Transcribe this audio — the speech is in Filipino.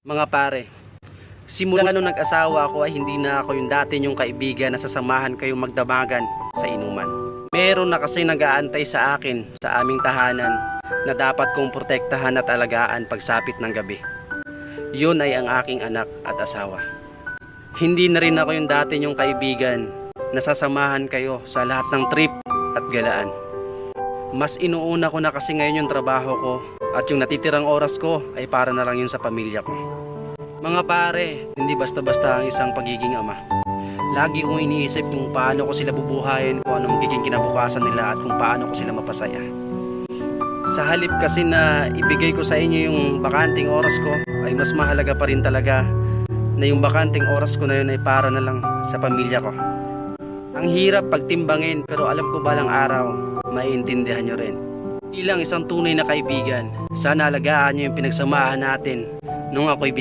Mga pare, simula nung nag-asawa ako ay hindi na ako yung dati nyong kaibigan na sasamahan kayong magdamagan sa inuman. Meron na kasi nag-aantay sa akin sa aming tahanan na dapat kong protektahan at alagaan pagsapit ng gabi. Yun ay ang aking anak at asawa. Hindi na rin ako yung dati nyong kaibigan na sasamahan kayo sa lahat ng trip at galaan. Mas inuuna ko na kasi ngayon yung trabaho ko at yung natitirang oras ko ay para na lang yun sa pamilya ko. Mga pare, hindi basta-basta ang isang pagiging ama. Lagi kong iniisip kung paano ko sila bubuhayin, kung ano magiging kinabukasan nila at kung paano ko sila mapasaya. Sa halip kasi na ibigay ko sa inyo yung bakanting oras ko, ay mas mahalaga pa rin talaga na yung bakanting oras ko na yun ay para na lang sa pamilya ko. Ang hirap pagtimbangin pero alam ko balang araw, maiintindihan nyo rin. Bilang isang tunay na kaibigan, sana alagaan nyo yung pinagsamahan natin nung ako'y